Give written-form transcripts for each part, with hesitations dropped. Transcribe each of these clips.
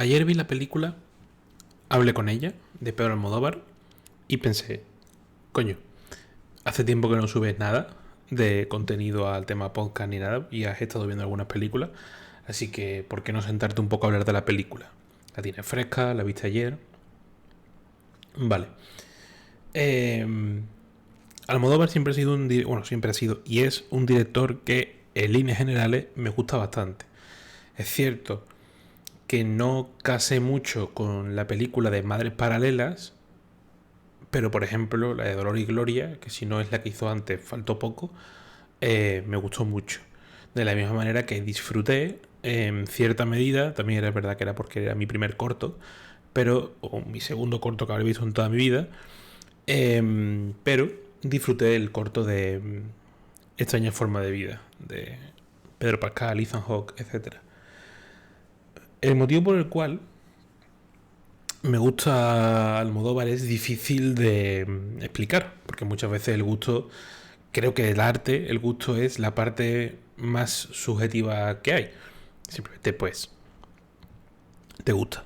Ayer vi la película, hablé con ella, de Pedro Almodóvar, y pensé, coño, hace tiempo que no subes nada de contenido al tema podcast ni nada, y has estado viendo algunas películas, así que, ¿por qué no sentarte un poco a hablar de la película? La tienes fresca, la viste ayer. Vale. Eh, Almodóvar siempre ha sido siempre ha sido y es un director que en líneas generales me gusta bastante. Es cierto que no casé mucho con la película de Madres Paralelas, pero por ejemplo la de Dolor y Gloria, que si no es la que hizo antes, faltó poco, me gustó mucho. De la misma manera que disfruté en cierta medida, también era verdad que era porque era mi primer corto, pero, o mi segundo corto que habré visto en toda mi vida, pero disfruté el corto de Extraña Forma de Vida, de Pedro Pascal, Ethan Hawke, etc. El motivo por el cual me gusta Almodóvar es difícil de explicar, porque muchas veces el gusto, creo que el arte, el gusto es la parte más subjetiva que hay. Simplemente pues te gusta.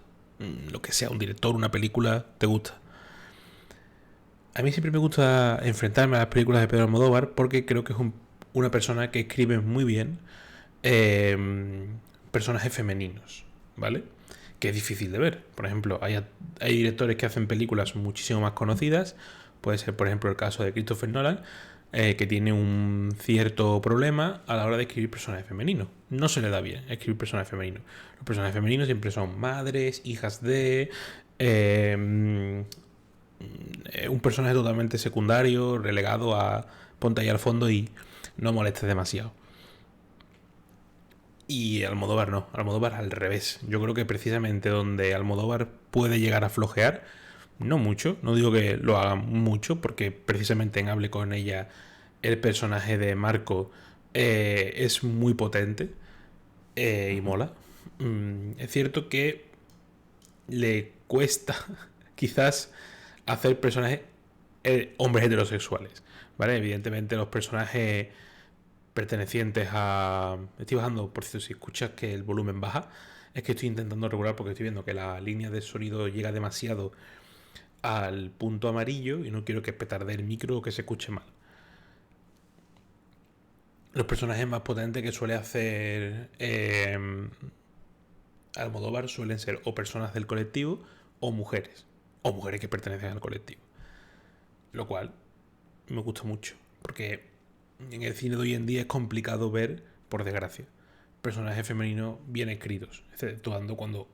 Lo que sea, un director, una película, te gusta. A mí siempre me gusta enfrentarme a las películas de Pedro Almodóvar porque creo que es una persona que escribe muy bien eh, personajes femeninos, ¿vale? Que es difícil de ver. Por ejemplo, hay directores que hacen películas muchísimo más conocidas. Puede ser, por ejemplo, el caso de Christopher Nolan, que tiene un cierto problema a la hora de escribir personajes femeninos. No se le da bien escribir personajes femeninos. Los personajes femeninos siempre son madres, hijas de... un personaje totalmente secundario, relegado a ponte ahí al fondo y no molestes demasiado. Y Almodóvar no, Almodóvar al revés. Yo creo que precisamente donde Almodóvar puede llegar a flojear, no mucho, no digo que lo haga mucho, porque precisamente en Hable con ella el personaje de Marco es muy potente y mola. Es cierto que le cuesta quizás hacer personajes hombres heterosexuales, ¿vale? Evidentemente los personajes pertenecientes a... Estoy bajando, por cierto, si escuchas que el volumen baja, es que estoy intentando regular porque estoy viendo que la línea de sonido llega demasiado al punto amarillo y no quiero que petardee el micro o que se escuche mal. Los personajes más potentes que suele hacer Almodóvar suelen ser o personas del colectivo o mujeres que pertenecen al colectivo, lo cual me gusta mucho porque en el cine de hoy en día es complicado ver, por desgracia, personajes femeninos bien escritos, exceptuando cuando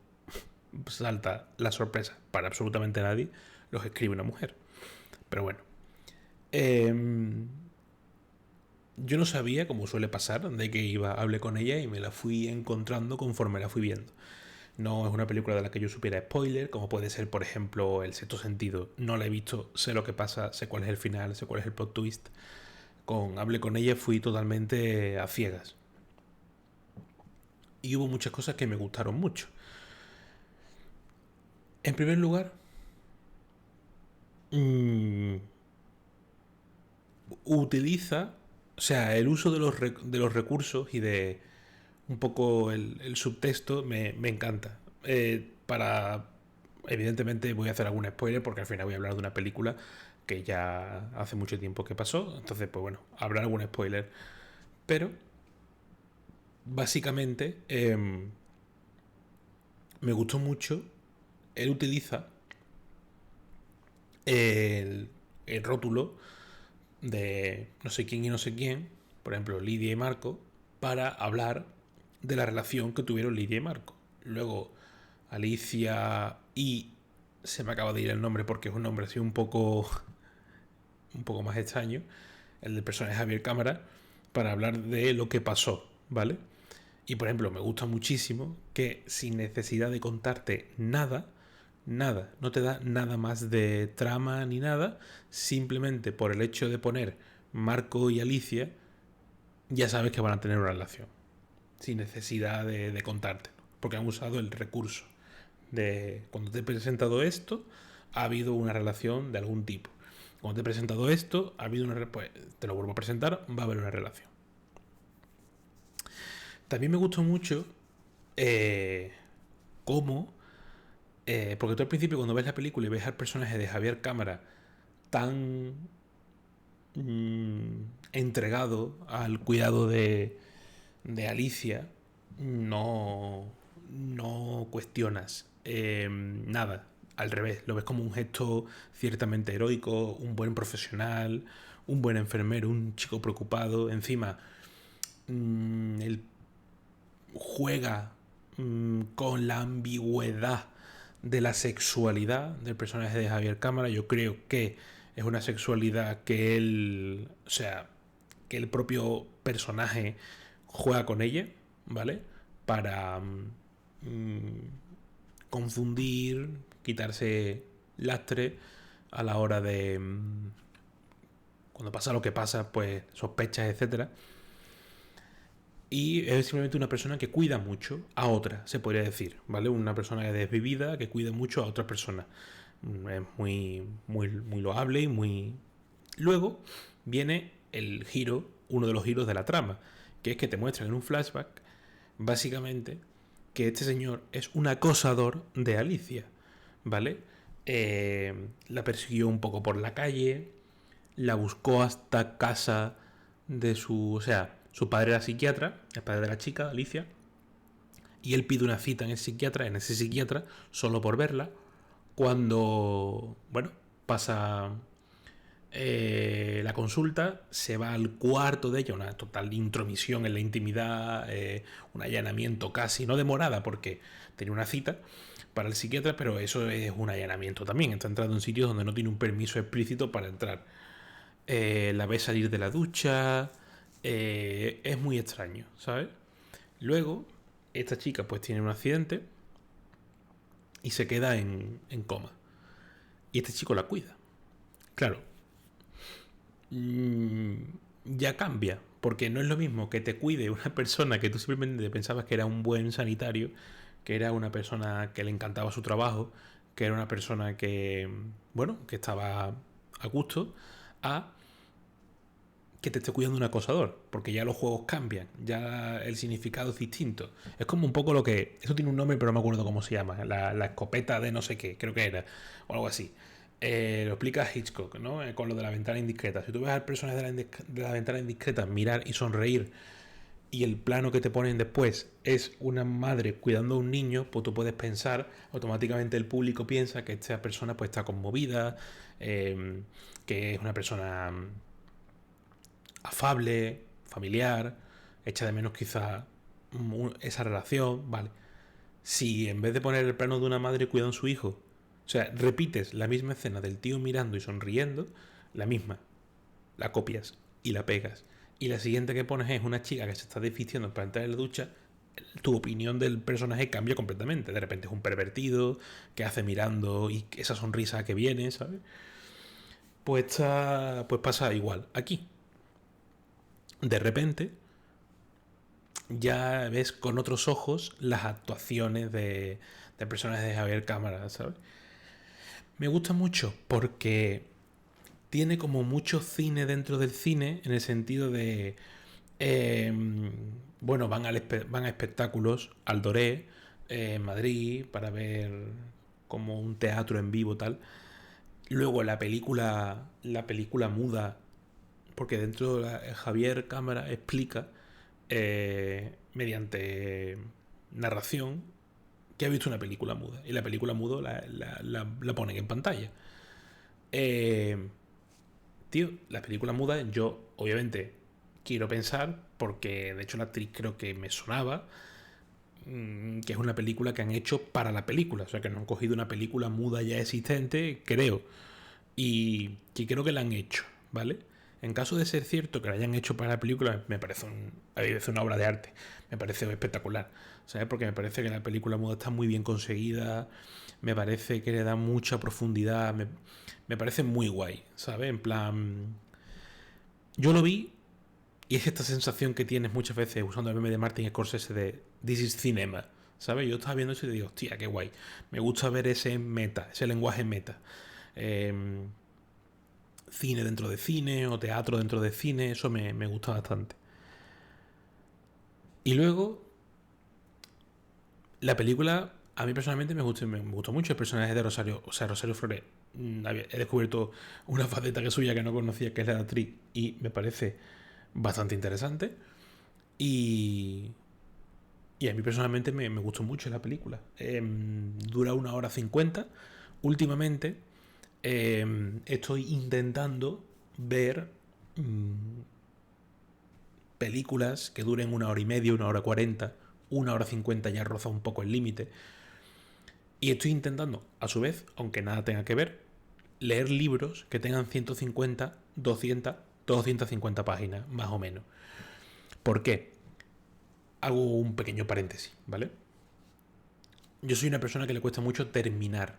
salta la sorpresa para absolutamente nadie, los escribe una mujer. Pero bueno, eh, yo no sabía, como suele pasar, de que hablé con ella y me la fui encontrando conforme la fui viendo. No es una película de la que yo supiera spoiler, como puede ser, por ejemplo, El Sexto Sentido. No la he visto, sé lo que pasa, sé cuál es el final, sé cuál es el plot twist. Con Hablé con ella fui totalmente a ciegas. Y hubo muchas cosas que me gustaron mucho. En primer lugar, mmm, utiliza, o sea, el uso de de los recursos y de un poco el subtexto me encanta. Evidentemente voy a hacer algún spoiler porque al final voy a hablar de una película que ya hace mucho tiempo que pasó. Entonces, pues bueno, habrá algún spoiler. Pero, básicamente, me gustó mucho. Él utiliza el, el rótulo de no sé quién y no sé quién, por ejemplo Lidia y Marco, para hablar de la relación que tuvieron Lidia y Marco. Luego Alicia y se me acaba de ir el nombre porque es un nombre así un poco más extraño, el del personaje Javier Cámara, para hablar de lo que pasó, ¿vale? Y por ejemplo, me gusta muchísimo que sin necesidad de contarte nada, nada, no te da nada más de trama ni nada, simplemente por el hecho de poner Marco y Alicia, ya sabes que van a tener una relación, sin necesidad de contarte, porque han usado el recurso de cuando te he presentado esto, ha habido una relación de algún tipo. Cuando te he presentado esto, ha habido una... Pues te lo vuelvo a presentar, va a haber una relación. También me gustó mucho cómo Porque tú al principio cuando ves la película y ves al personaje de Javier Cámara tan entregado al cuidado de Alicia, no cuestionas nada. Al revés, lo ves como un gesto ciertamente heroico, un buen profesional, un buen enfermero, un chico preocupado. Encima, él juega con la ambigüedad de la sexualidad del personaje de Javier Cámara. Yo creo que es una sexualidad que él, o sea, que el propio personaje juega con ella, ¿vale? Para confundir, quitarse lastre a la hora de cuando pasa lo que pasa, pues sospechas, etcétera. Y es simplemente una persona que cuida mucho a otra, se podría decir, ¿vale? Una persona desvivida que cuida mucho a otras personas. Es muy loable y muy... Luego viene el giro, uno de los giros de la trama, que es que te muestran en un flashback, básicamente, que este señor es un acosador de Alicia, ¿vale? La persiguió un poco por la calle, la buscó hasta casa de su... O sea, su padre era psiquiatra, el padre de la chica, Alicia, y él pide una cita en ese psiquiatra, solo por verla, cuando, bueno, pasa la consulta, se va al cuarto de ella, una total intromisión en la intimidad, un allanamiento casi, no demorada porque tenía una cita para el psiquiatra, pero eso es un allanamiento también, está entrando en sitios donde no tiene un permiso explícito para entrar. La ve salir de la ducha, es muy extraño, ¿sabes? Luego, esta chica pues tiene un accidente y se queda en coma. Y este chico la cuida. Claro, mmm, ya cambia, porque no es lo mismo que te cuide una persona que tú simplemente pensabas que era un buen sanitario, que era una persona que le encantaba su trabajo, que era una persona que, bueno, que estaba a gusto, a que te esté cuidando un acosador, porque ya los juegos cambian, ya el significado es distinto. Es como un poco lo que... Eso tiene un nombre, pero no me acuerdo cómo se llama. La escopeta de no sé qué, creo que era, o algo así. Lo explica Hitchcock, ¿no? Con lo de la ventana indiscreta. Si tú ves al personaje de la ventana indiscreta mirar y sonreír, y el plano que te ponen después es una madre cuidando a un niño, pues tú puedes pensar, automáticamente el público piensa que esta persona pues está conmovida, que es una persona afable, familiar, echa de menos quizá esa relación, vale. Si en vez de poner el plano de una madre cuidando a su hijo, o sea, repites la misma escena del tío mirando y sonriendo, la misma, la copias y la pegas, y la siguiente que pones es una chica que se está desvistiendo para entrar en la ducha, tu opinión del personaje cambia completamente. De repente es un pervertido que hace mirando y esa sonrisa que viene, ¿sabes? Pues pasa igual aquí. De repente ya ves con otros ojos las actuaciones de personajes de Javier Cámara, ¿sabes? Me gusta mucho porque tiene como mucho cine dentro del cine, en el sentido de, eh, bueno, van a espectáculos, al Doré, en Madrid, para ver como un teatro en vivo tal. Luego la película muda, porque dentro de Javier Cámara explica mediante narración que ha visto una película muda. Y la película muda la ponen en pantalla. Eh, Tío, la película muda yo obviamente quiero pensar, porque de hecho la actriz creo que me sonaba, que es una película que han hecho para la película. O sea, que no han cogido una película muda ya existente, creo. Y que creo que la han hecho, ¿vale? En caso de ser cierto que la hayan hecho para la película, me parece una obra de arte. Me parece espectacular, ¿sabes? Porque me parece que la película muda está muy bien conseguida. Me parece que le da mucha profundidad. Me parece muy guay, ¿sabes? En plan... Yo lo vi y es esta sensación que tienes muchas veces usando el meme de Martin Scorsese de This is cinema, ¿sabes? Yo estaba viendo eso y digo, hostia, qué guay. Me gusta ver ese meta, ese lenguaje meta. Eh, Cine dentro de cine o teatro dentro de cine, eso me gusta bastante. Y luego, la película A mí personalmente me gustó mucho el personaje de Rosario. O sea, Rosario Flores. He descubierto una faceta que suya que no conocía, que es la de actriz. Y me parece bastante interesante. Y, y a mí personalmente me gustó mucho la película. Dura 1 hora 50. Últimamente estoy intentando ver películas que duren 1 hora y media, 1 hora 40, 1 hora 50 ya roza un poco el límite. Y estoy intentando, a su vez, aunque nada tenga que ver, leer libros que tengan 150, 200, 250 páginas, más o menos. ¿Por qué? Hago un pequeño paréntesis, ¿vale? Yo soy una persona que le cuesta mucho terminar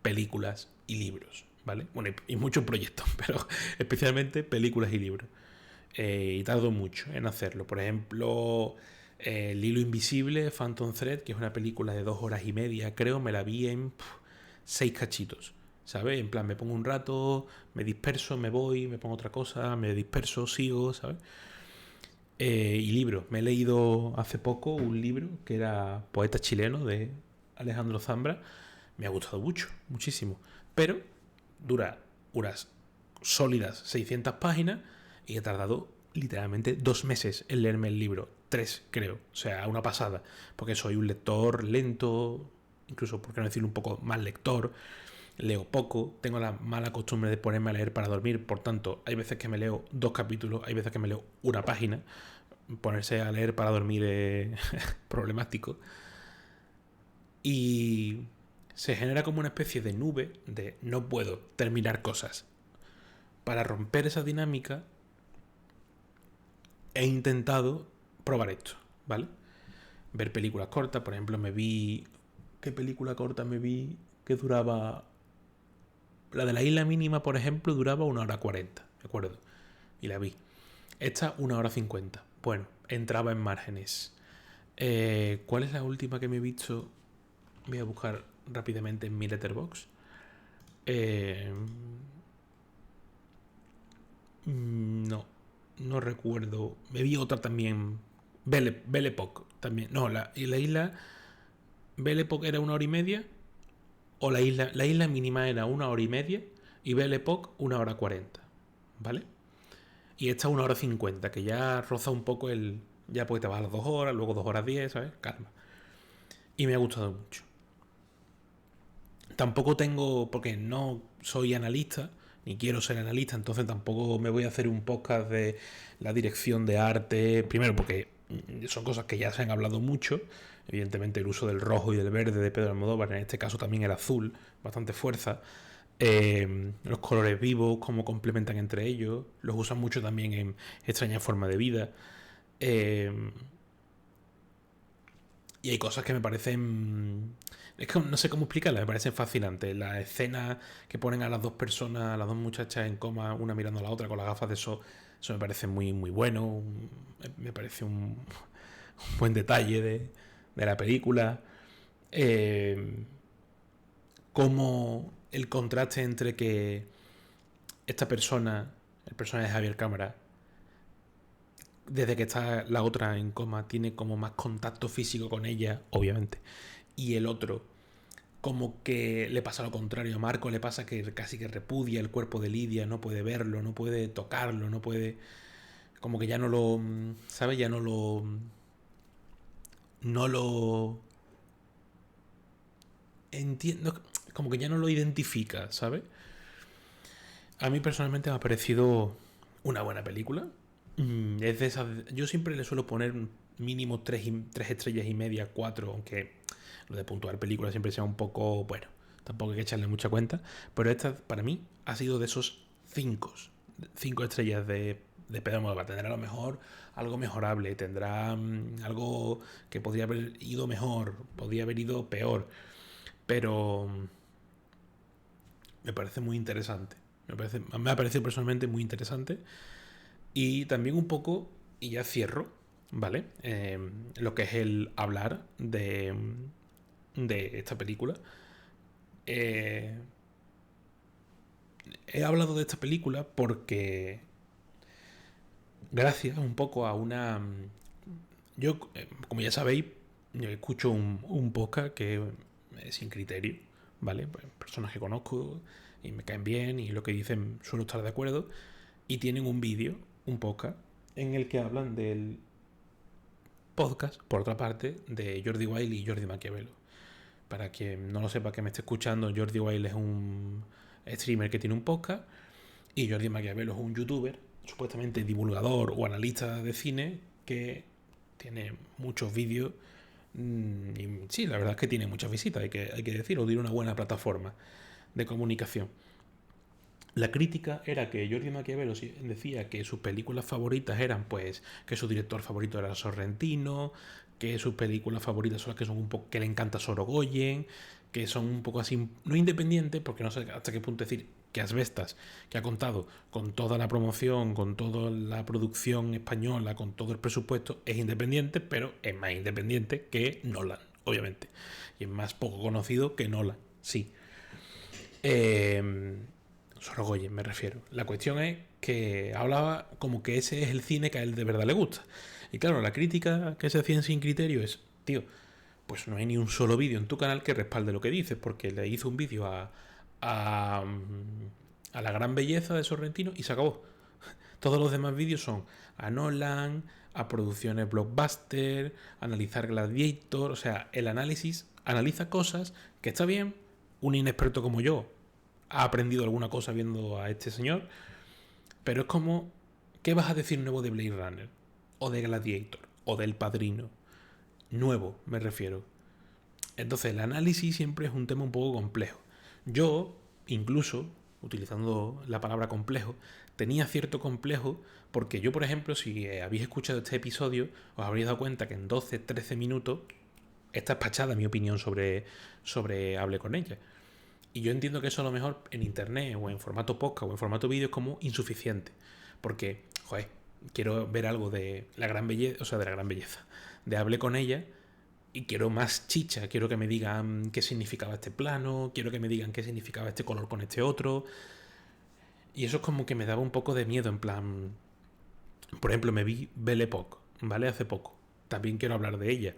películas y libros, ¿vale? Bueno, y muchos proyectos, pero especialmente películas y libros. Y tardo mucho en hacerlo. Por ejemplo, El hilo invisible, Phantom Thread, que es una película de 2 horas y media, creo, me la vi en 6 cachitos. ¿Sabes? En plan, me pongo un rato, me disperso, me voy, me pongo otra cosa, me disperso, sigo, ¿sabes? Y libros. Me he leído hace poco un libro que era Poeta chileno de Alejandro Zambra. Me ha gustado mucho, muchísimo. Pero dura unas sólidas 600 páginas y he tardado literalmente 2 meses en leerme el libro. 3, creo. O sea, una pasada. Porque soy un lector lento, incluso, por qué no decir, un poco más lector. Leo poco, tengo la mala costumbre de ponerme a leer para dormir, por tanto, hay veces que me leo 2 capítulos, hay veces que me leo una página. Ponerse a leer para dormir es problemático. Y se genera como una especie de nube de no puedo terminar cosas. Para romper esa dinámica he intentado probar esto, ¿vale? Ver películas cortas, por ejemplo, me vi... ¿Qué película corta me vi que duraba? La de la isla mínima, por ejemplo, duraba 1 hora 40, ¿de acuerdo? Y la vi. Esta 1 hora 50. Bueno, entraba en márgenes. ¿Cuál es la última que me he visto? Voy a buscar rápidamente en mi Letterboxd. No, no recuerdo. Me vi otra también. Belle Époque también. No, la isla. Belle Époque era 1 hora y media. O la isla mínima era 1 hora y media. Y Belle Époque 1 hora 40. ¿Vale? Y esta 1 hora 50, que ya roza un poco el. Ya porque te vas a las 2 horas, luego 2 horas 10, ¿sabes? Calma. Y me ha gustado mucho. Tampoco tengo, porque no soy analista, ni quiero ser analista, entonces tampoco me voy a hacer un podcast de la dirección de arte. Primero, porque son cosas que ya se han hablado mucho. Evidentemente, el uso del rojo y del verde de Pedro Almodóvar, en este caso también el azul, bastante fuerza. Los colores vivos, cómo complementan entre ellos. Los usan mucho también en Extraña Forma de Vida. Eh, y hay cosas que me parecen. Es que no sé cómo explicarlas, me parecen fascinantes. La escena que ponen a las dos personas, a las dos muchachas en coma, una mirando a la otra con las gafas de sol, eso me parece muy, muy bueno. Me parece un buen detalle de la película. Eh, como el contraste entre que esta persona, el personaje de Javier Cámara, desde que está la otra en coma, tiene como más contacto físico con ella, obviamente, y el otro como que le pasa lo contrario. A Marco le pasa que casi que repudia el cuerpo de Lidia, no puede verlo, no puede tocarlo, no puede... Como que ya no lo... ¿Sabes? Ya no lo... No lo... Entiendo... Como que ya no lo identifica, ¿sabes? A mí personalmente me ha parecido una buena película. Es de esas... Yo siempre le suelo poner mínimo 3 estrellas y media, 4, aunque lo de puntuar películas siempre sea un poco... Bueno, tampoco hay que echarle mucha cuenta. Pero esta, para mí, ha sido de esos 5 estrellas de Pedro Almodóvar. Tendrá a lo mejor algo mejorable, tendrá algo que podría haber ido mejor, podría haber ido peor, pero me parece muy interesante. Me ha parecido personalmente muy interesante. Y también un poco, y ya cierro, ¿vale? Lo que es el hablar de esta película. Eh, He hablado de esta película porque gracias un poco a una... Yo, como ya sabéis, yo escucho un podcast que es sin criterio, ¿vale? Pues personas que conozco y me caen bien y lo que dicen suelo estar de acuerdo. Y tienen un vídeo, un podcast, en el que hablan del podcast, por otra parte, de Jordi Wild y Jordi Maquiavelo. Para quien no lo sepa que me esté escuchando, Jordi Wild es un streamer que tiene un podcast y Jordi Maquiavelo es un youtuber, supuestamente divulgador o analista de cine, que tiene muchos vídeos. Y sí, la verdad es que tiene muchas visitas, hay que decirlo, tiene una buena plataforma de comunicación. La crítica era que Jordi Maquiavelo decía que sus películas favoritas eran, pues, que su director favorito era Sorrentino, que sus películas favoritas son las que son un poco, que le encanta Sorogoyen, que son un poco así, no independientes, porque no sé hasta qué punto decir que Asbestas, que ha contado con toda la promoción, con toda la producción española, con todo el presupuesto, es independiente, pero es más independiente que Nolan, obviamente. Y es más poco conocido que Nolan, sí. Sorogoyen me refiero. La cuestión es que hablaba como que ese es el cine que a él de verdad le gusta. Y claro, la crítica que se hacía sin criterio es, tío, pues no hay ni un solo vídeo en tu canal que respalde lo que dices, porque le hizo un vídeo a, a la gran belleza de Sorrentino y se acabó. Todos los demás vídeos son a Nolan, a producciones blockbuster, analizar Gladiator, o sea, el análisis analiza cosas que está bien, un inexperto como yo ha aprendido alguna cosa viendo a este señor, pero es como, ¿qué vas a decir nuevo de Blade Runner? O de Gladiator, o del Padrino. Nuevo, me refiero. Entonces, el análisis siempre es un tema un poco complejo. Yo, incluso, utilizando la palabra complejo, tenía cierto complejo porque yo, por ejemplo, si habéis escuchado este episodio, os habréis dado cuenta que en 12-13 minutos está espachada mi opinión sobre Hable con ella. Y yo entiendo que eso a lo mejor en internet o en formato podcast o en formato vídeo es como insuficiente. Porque, joder, quiero ver algo de la gran belleza, o sea, de la gran belleza. De Hable con ella y quiero más chicha. Quiero que me digan qué significaba este plano, quiero que me digan qué significaba este color con este otro. Y eso es como que me daba un poco de miedo, en plan... Por ejemplo, me vi Belle Époque, ¿vale? Hace poco. También quiero hablar de ella.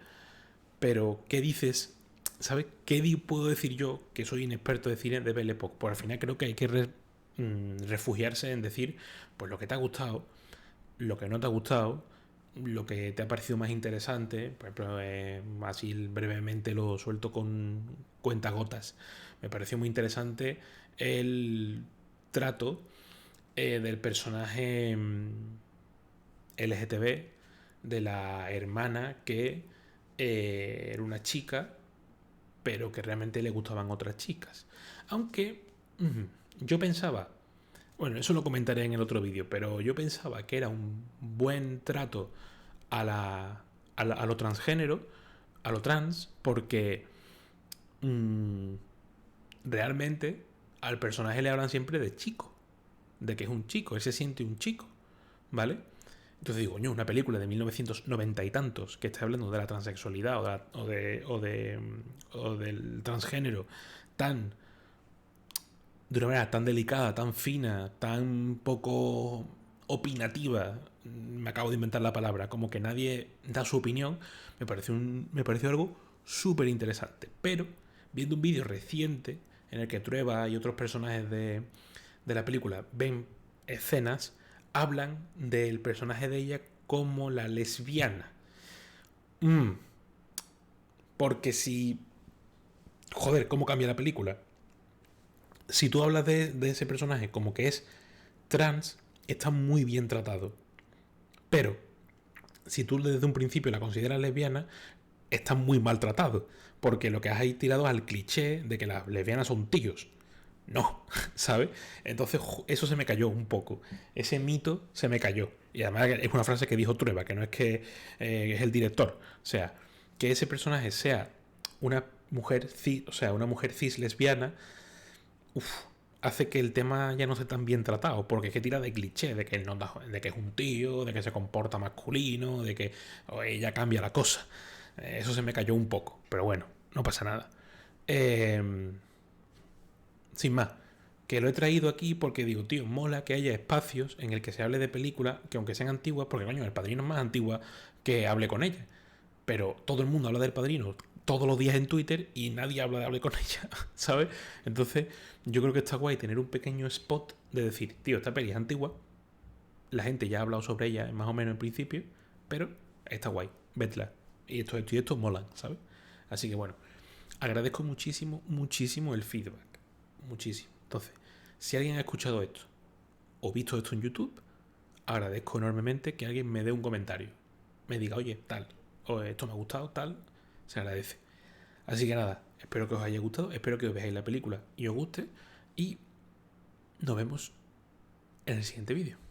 Pero, ¿qué dices? ¿Sabes qué puedo decir yo, que soy inexperto de cine de Belle Époque? Pues al final creo que hay que refugiarse en decir, pues lo que te ha gustado, lo que no te ha gustado, lo que te ha parecido más interesante. Por ejemplo, así brevemente lo suelto con cuentagotas. Me pareció muy interesante el trato del personaje LGTB, de la hermana que era una chica, pero que realmente le gustaban otras chicas. Aunque yo pensaba, bueno, eso lo comentaré en el otro vídeo, pero yo pensaba que era un buen trato a lo transgénero, a lo trans, porque mmm, realmente al personaje le hablan siempre de chico, de que es un chico, él se siente un chico, ¿vale? Entonces digo, coño, una película de 1990 y tantos que está hablando de la transexualidad o del transgénero tan de una manera tan delicada, tan fina, tan poco opinativa, me acabo de inventar la palabra, como que nadie da su opinión, me pareció algo súper interesante. Pero viendo un vídeo reciente en el que Trueba y otros personajes de la película ven escenas, hablan del personaje de ella como la lesbiana. Porque si... Joder, ¿cómo cambia la película? Si tú hablas de ese personaje como que es trans, está muy bien tratado. Pero si tú desde un principio la consideras lesbiana, está muy mal tratado. Porque lo que has ahí tirado al cliché de que las lesbianas son tíos. No, ¿sabes? Entonces eso se me cayó un poco. Ese mito se me cayó. Y además es una frase que dijo Trueba, que no es que es el director. O sea, que ese personaje sea una mujer cis, o sea, una mujer cis lesbiana, hace que el tema ya no esté tan bien tratado, porque es que tira de cliché, de que él no de que es un tío, de que se comporta masculino, de que ella cambia la cosa. Eso se me cayó un poco, pero bueno, no pasa nada. Sin más, que lo he traído aquí porque digo, tío, mola que haya espacios en el que se hable de películas que aunque sean antiguas, porque coño, El Padrino es más antigua que Hable con ella. Pero todo el mundo habla del Padrino todos los días en Twitter y nadie habla de Hable con ella, ¿sabes? Entonces, yo creo que está guay tener un pequeño spot de decir, tío, esta peli es antigua, la gente ya ha hablado sobre ella más o menos en principio, pero está guay, vedla. Y esto molan, ¿sabes? Así que bueno, agradezco muchísimo, muchísimo el feedback. Muchísimo. Entonces, si alguien ha escuchado esto o visto esto en YouTube, agradezco enormemente que alguien me dé un comentario. Me diga, oye, tal, o esto me ha gustado, tal, se agradece. Así que nada, espero que os haya gustado, espero que os veáis la película y os guste, y nos vemos en el siguiente vídeo.